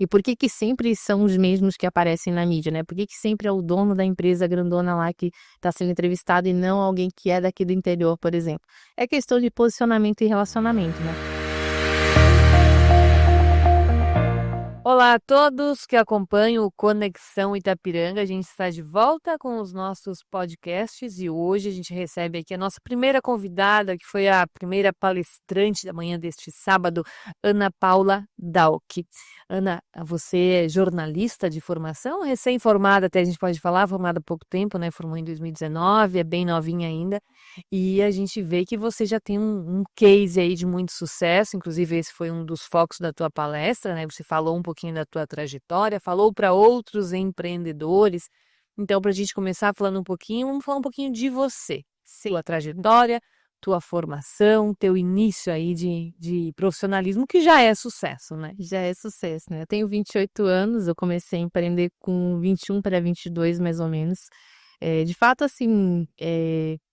E por que que sempre são os mesmos que aparecem na mídia, né? Por que que sempre é o dono da empresa grandona lá que está sendo entrevistado e não alguém que é daqui do interior, por exemplo? É questão de posicionamento e relacionamento, né? Olá a todos que acompanham o Conexão Itapiranga. A gente está de volta com os nossos podcasts e hoje a gente recebe aqui a nossa primeira convidada, que foi a primeira palestrante da manhã deste sábado, Ana Paula Dalck. Ana, você é jornalista de formação, recém-formada, até a gente pode falar, formada há pouco tempo, né? Formou em 2019, é bem novinha ainda. E a gente vê que você já tem um case aí de muito sucesso, inclusive esse foi um dos focos da tua palestra, né? Você falou um pouquinho da tua trajetória, falou para outros empreendedores. Então, para a gente começar falando um pouquinho, vamos falar um pouquinho de você, sua trajetória, tua formação, teu início aí de profissionalismo, que já é sucesso, né? Já é sucesso, né? Eu tenho 28 anos, eu comecei a empreender com 21 para 22, mais ou menos. De fato, assim,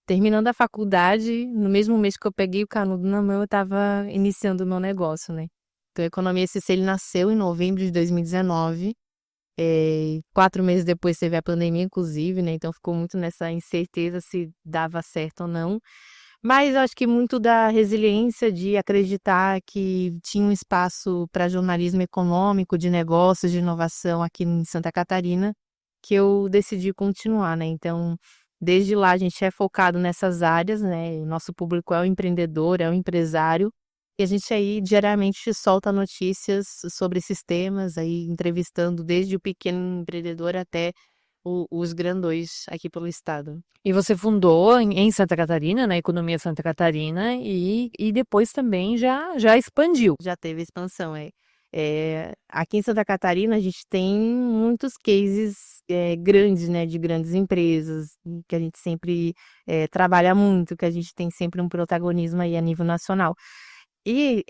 terminando a faculdade, no mesmo mês que eu peguei o canudo na mão, eu estava iniciando o meu negócio, né? Então, a Economia SC, ele nasceu em novembro de 2019. 4 meses depois teve a pandemia, inclusive, né? Então, ficou muito nessa incerteza se dava certo ou não. Mas eu acho que muito da resiliência de acreditar que tinha um espaço para jornalismo econômico, de negócios, de inovação aqui em Santa Catarina, que eu decidi continuar, né? Então, desde lá a gente é focado nessas áreas, né? O nosso público é o empreendedor, é o empresário, e a gente aí diariamente solta notícias sobre esses temas, aí entrevistando desde o pequeno empreendedor até os grandões aqui pelo estado. E você fundou em Santa Catarina, na Economia Santa Catarina, e depois também já expandiu. Já teve expansão, aqui em Santa Catarina a gente tem muitos cases grandes, né, de grandes empresas, que a gente sempre trabalha muito, que a gente tem sempre um protagonismo aí a nível nacional. E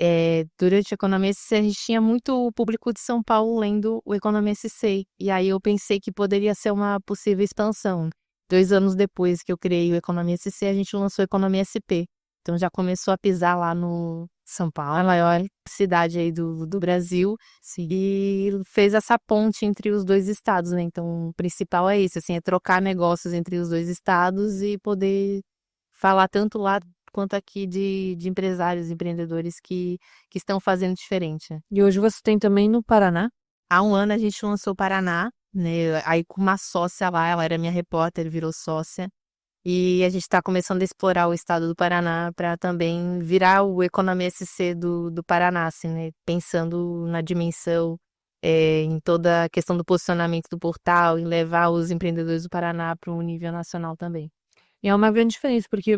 durante a Economia SC a gente tinha muito público de São Paulo lendo o Economia SC, e aí eu pensei que poderia ser uma possível expansão. 2 anos depois que eu criei o Economia SC, a gente lançou o Economia SP. Então já começou a pisar lá no São Paulo, a maior cidade aí do Brasil, sim, e fez essa ponte entre os dois estados, né? Então o principal é isso, assim, é trocar negócios entre os dois estados e poder falar tanto lá quanto aqui de empresários, empreendedores que estão fazendo diferente. E hoje você tem também no Paraná? Há um ano a gente lançou o Paraná, né? Aí com uma sócia lá, ela era minha repórter, virou sócia. E a gente está começando a explorar o estado do Paraná para também virar o Economia SC do Paraná, assim, né? Pensando na dimensão, em toda a questão do posicionamento do portal, em levar os empreendedores do Paraná para um nível nacional também. E é uma grande diferença, porque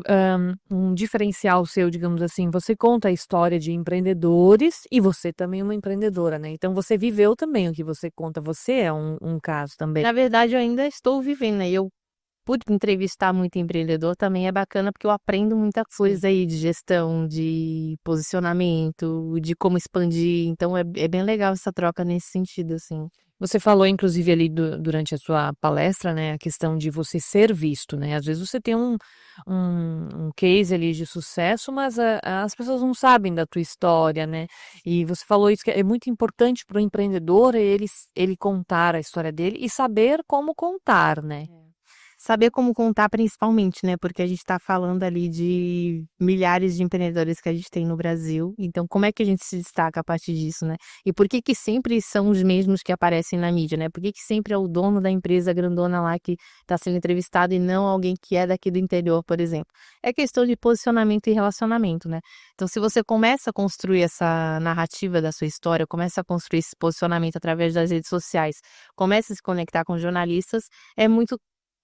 um diferencial seu, digamos assim, você conta a história de empreendedores e você também é uma empreendedora, né? Então você viveu também o que você conta, você é um caso também. Na verdade, eu ainda estou vivendo, né? Eu por entrevistar muito empreendedor também é bacana, porque eu aprendo muita coisa aí de gestão, de posicionamento, de como expandir. Então é bem legal essa troca nesse sentido, assim. Você falou, inclusive, ali durante a sua palestra, né, a questão de você ser visto, né? Às vezes você tem um case ali de sucesso, mas as pessoas não sabem da tua história, né? E você falou isso, que é muito importante para o empreendedor ele contar a história dele e saber como contar, né? Saber como contar principalmente, né, porque a gente está falando ali de milhares de empreendedores que a gente tem no Brasil, então como é que a gente se destaca a partir disso, né? E por que que sempre são os mesmos que aparecem na mídia, né? Por que que sempre é o dono da empresa grandona lá que está sendo entrevistado e não alguém que é daqui do interior, por exemplo? É questão de posicionamento e relacionamento, né? Então, se você começa a construir essa narrativa da sua história, começa a construir esse posicionamento através das redes sociais, começa a se conectar com jornalistas, é muito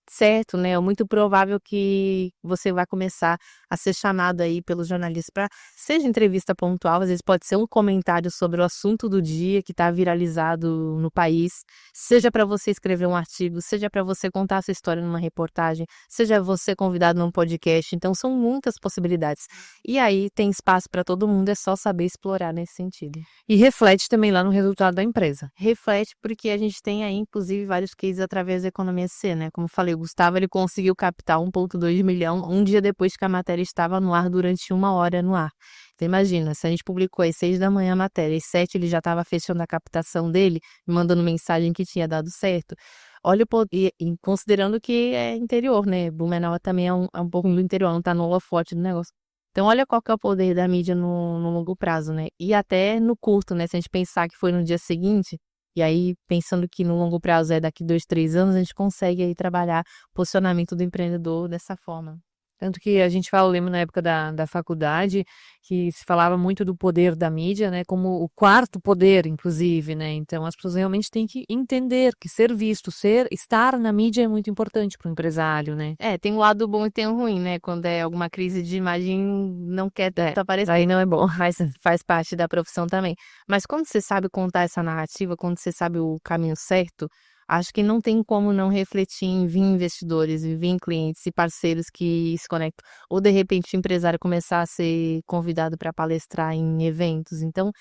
certo, né, é muito provável que você vai começar a ser chamado aí pelos jornalistas para, seja entrevista pontual, às vezes pode ser um comentário sobre o assunto do dia que está viralizado no país, seja para você escrever um artigo, seja para você contar a sua história numa reportagem, seja você convidado num podcast, então são muitas possibilidades. E aí tem espaço para todo mundo, é só saber explorar nesse sentido. E reflete também lá no resultado da empresa. Reflete porque a gente tem aí, inclusive, vários cases através da Economia C, né? Como eu falei, o Gustavo ele conseguiu captar 1,2 milhão um dia depois que a matéria estava no ar durante 1 hora no ar. Você imagina, se a gente publicou às 6 da manhã a matéria, às 7 ele já estava fechando a captação dele, me mandando mensagem que tinha dado certo. Olha o poder, e considerando que é interior, né? Blumenau também é um pouco do interior, não tá no holofote do negócio. Então, olha qual que é o poder da mídia no longo prazo, né? E até no curto, né? Se a gente pensar que foi no dia seguinte, e aí pensando que no longo prazo é daqui 2, 3 anos, a gente consegue aí trabalhar o posicionamento do empreendedor dessa forma. Tanto que a gente fala, eu lembro na época da faculdade, que se falava muito do poder da mídia, né, como o quarto poder, inclusive, né? Então as pessoas realmente têm que entender que ser visto, estar na mídia é muito importante para o empresário, né? É, tem um lado bom e tem um ruim, né? Quando é alguma crise de imagem, não quer tanto aparecer. Aí não é bom. Mas faz parte da profissão também. Mas quando você sabe contar essa narrativa, quando você sabe o caminho certo, acho que não tem como não refletir em vir investidores, em vir clientes e parceiros que se conectam. Ou, de repente, o empresário começar a ser convidado para palestrar em eventos. Então,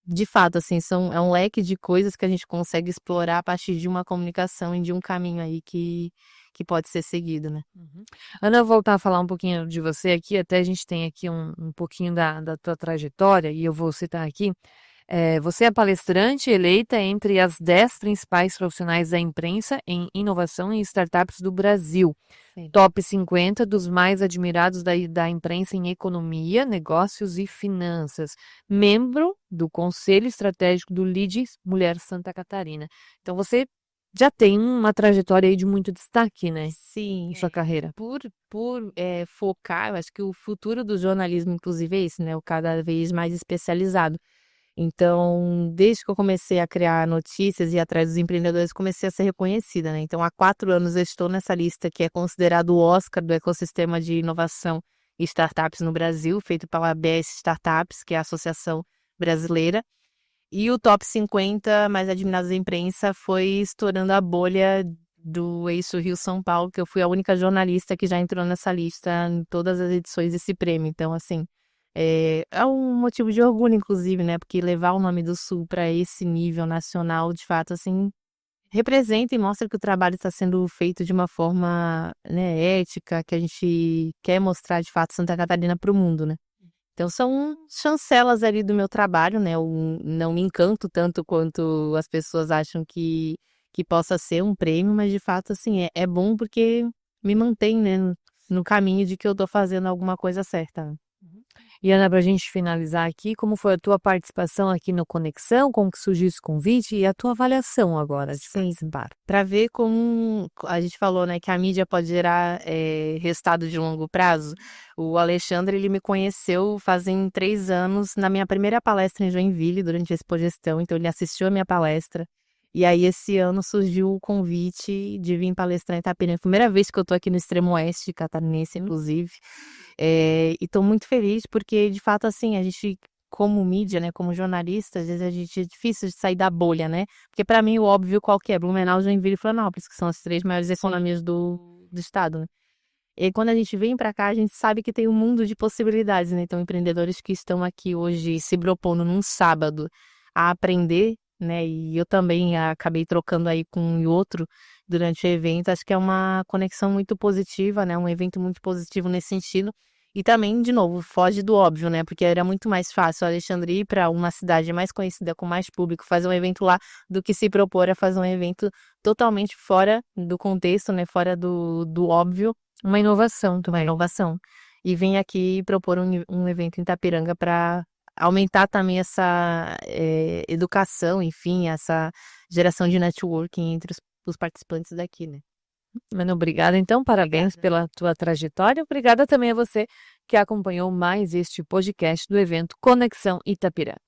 de fato, assim, é um leque de coisas que a gente consegue explorar a partir de uma comunicação e de um caminho aí que pode ser seguido, né? Uhum. Ana, eu vou voltar a falar um pouquinho de você aqui, até a gente tem aqui um pouquinho da tua trajetória, e eu vou citar aqui. Você é palestrante eleita entre as 10 principais profissionais da imprensa em inovação e startups do Brasil. Sim. Top 50 dos mais admirados da imprensa em economia, negócios e finanças. Membro do Conselho Estratégico do LIDE Mulher Santa Catarina. Então você já tem uma trajetória aí de muito destaque, né? Sim, Em sua carreira. por focar, eu acho que o futuro do jornalismo, inclusive, é esse, né? O cada vez mais especializado. Então, desde que eu comecei a criar notícias e ir atrás dos empreendedores, comecei a ser reconhecida, né? Então, há 4 anos eu estou nessa lista que é considerado o Oscar do ecossistema de inovação e startups no Brasil, feito pela ABS Startups, que é a Associação Brasileira. E o top 50 mais admirados da imprensa foi estourando a bolha do Eixo Rio-São Paulo, que eu fui a única jornalista que já entrou nessa lista em todas as edições desse prêmio. Então, assim, é um motivo de orgulho, inclusive, né? Porque levar o nome do Sul para esse nível nacional, de fato, assim, representa e mostra que o trabalho está sendo feito de uma forma, né, ética, que a gente quer mostrar, de fato, Santa Catarina para o mundo, né? Então são chancelas ali do meu trabalho, né, eu não me encanto tanto quanto as pessoas acham que possa ser um prêmio, mas de fato, assim, é bom porque me mantém, né, no caminho de que eu tô fazendo alguma coisa certa, né. E Ana, para a gente finalizar aqui, como foi a tua participação aqui no Conexão? Como que surgiu esse convite e a tua avaliação agora de Sim, participar? para ver como a gente falou, né, que a mídia pode gerar, resultado de longo prazo, o Alexandre, ele me conheceu fazem 3 anos na minha primeira palestra em Joinville, durante a Expogestão, então ele assistiu a minha palestra, e aí esse ano surgiu o convite de vir palestrar em Itapiranga, primeira vez que eu tô aqui no extremo oeste catarinense, inclusive, e tô muito feliz porque de fato, assim, a gente como mídia, né, como jornalista, às vezes a gente é difícil de sair da bolha, né, porque para mim o óbvio qual que é? Blumenau, Joinville e Florianópolis, que são as 3 maiores economias do estado, né. E aí quando a gente vem para cá, a gente sabe que tem um mundo de possibilidades, né, então empreendedores que estão aqui hoje se propondo num sábado a aprender, né, e eu também acabei trocando aí com um e outro durante o evento, acho que é uma conexão muito positiva, né, um evento muito positivo nesse sentido. E também, de novo, foge do óbvio, né, porque era muito mais fácil o Alexandre ir para uma cidade mais conhecida, com mais público, fazer um evento lá, do que se propor a fazer um evento totalmente fora do contexto, né, fora do óbvio, Uma inovação uma também. inovação. E vem aqui propor um evento em Itapiranga para aumentar também essa, educação, enfim, essa geração de networking entre os participantes daqui, né. Mano, obrigada então, parabéns Obrigada. pela tua trajetória. Obrigada também a você que acompanhou mais este podcast do evento Conexão Itapiranga.